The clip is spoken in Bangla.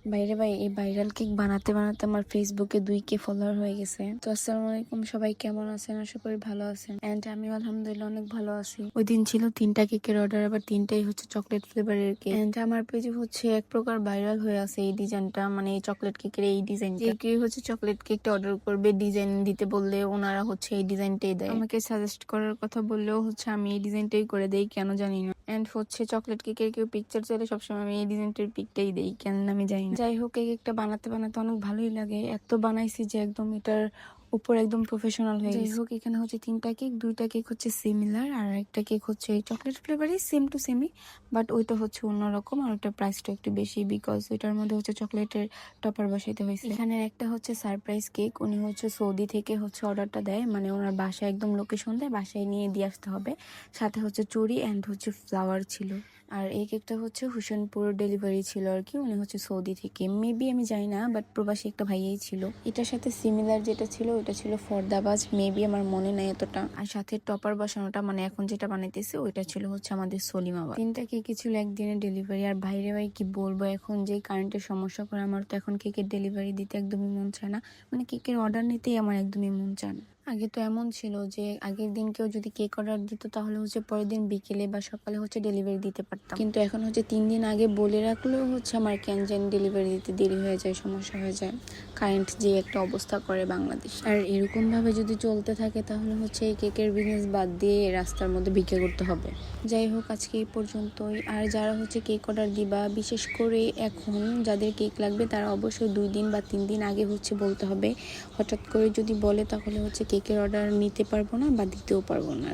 বাইরে ভাই এই ভাইরাল কেক বানাতে বানাতে আমার ফেসবুকে 2K ফলোয়ার হয়ে গেছে। তো আসসালামু আলাইকুম, সবাই কেমন আছেন? আশা করি ভালো আছেন। এন্ড আমি আলহামদুলিল্লাহ অনেক ভালো আছি। ওই দিন ছিল 3টা কেকের অর্ডার, আবার 3টাই হচ্ছে চকলেট ফ্লেভারের কেক। এন্ড আমার পেজে হচ্ছে এক প্রকার ভাইরাল হয়ে আছে এই ডিজাইনটা, মানে এই চকলেট কেকের এই ডিজাইনটা। কেউ হচ্ছে চকলেট কেকটা অর্ডার করবে, ডিজাইন দিতে বললে ওনারা হচ্ছে এই ডিজাইনটাই দেয়। আমাকে সাজেস্ট করার কথা বললেও হচ্ছে আমি এই ডিজাইনটাই করে দেই, কেন জানি না। এন্ড হচ্ছে চকলেট কেকের কেউ পিকচার চাইলে সবসময় আমি এই ডিজাইনটার পিকটাই দেই, কেন আমি জানি না। যাই হোক, এই কেকটা বানাতে বানাতে অনেক ভালোই লাগে। এত বানাইছি যে একদম এটার উপর একদম প্রফেশনাল হয়ে গেছে। যাই হোক, এখানে হচ্ছে 3টা কেক, 2টা কেক হচ্ছে সিমিলার আর একটা কেক হচ্ছে এই চকলেট ফ্লেভারই, সেম টু সেমই, বাট ওইটা হচ্ছে অন্যরকম আর ওইটার প্রাইসটা একটু বেশি, বিকজ ওইটার মধ্যে হচ্ছে চকলেটের টপার বসাইতে হয়েছে। এখানে একটা হচ্ছে সারপ্রাইজ কেক, উনি হচ্ছে সৌদি থেকে হচ্ছে অর্ডারটা দেয়, মানে ওনার বাসায় একদম লোকেশন দেয়, বাসায় নিয়ে দিয়ে আসতে হবে। সাথে হচ্ছে চুড়ি এন্ড হচ্ছে ফ্লাওয়ার ছিল। আর এই কেকটা হচ্ছে হুসেনপুর ডেলিভারি ছিল আর কি, উনি হচ্ছে সৌদি থেকে, মেবি আমি জানি না, বাট প্রবাসী একটা ভাইয়াই ছিল। এটার সাথে সিমিলার যেটা ছিল ওইটা ছিল ফর্দাবাজ, মেবি আমার মনে নাই এতটা। আর সাথে টপার বসানোটা, মানে এখন যেটা বানাইতেছে ওইটা ছিল হচ্ছে আমাদের সলিমাবাদ। 3টা কেকই ছিল একদিনের ডেলিভারি। আর বাইরে ভাই কি বলবো, এখন যে কারেন্টের সমস্যা করে আমার তো এখন কেকের ডেলিভারি দিতে একদমই মন চায় না, মানে কেকের অর্ডার নিতেই আমার একদমই মন চায় না। আগে তো এমন ছিল যে আগের দিন কেউ যদি কেক অর্ডার দিত তাহলে হচ্ছে পরের দিন বিকেলে বা সকালে হচ্ছে ডেলিভারি দিতে পারতাম, কিন্তু এখন হচ্ছে 3 দিন আগে বলে রাখলেও হচ্ছে আমার ক্যানজেন ডেলিভারি দিতে দেরি হয়ে যায়, সমস্যা হয়ে যায়। কারেন্ট যে একটা অবস্থা করে বাংলাদেশ, আর এরকম ভাবে যদি চলতে থাকে তাহলে হচ্ছে এই কেকের বিজনেস বাদ দিয়ে রাস্তার মধ্যে ভিক্ষা করতে হবে। যাই হোক, আজকে এই পর্যন্তই। আর যারা হচ্ছে কেক অর্ডার দিবা, বিশেষ করে এখন যাদের কেক লাগবে তারা অবশ্যই 2 দিন বা 3 দিন আগে হচ্ছে বলতে হবে। হঠাৎ করে যদি বলে তাহলে হচ্ছে কেকের অর্ডার নিতে পারবো না বা দিতেও পারবো না।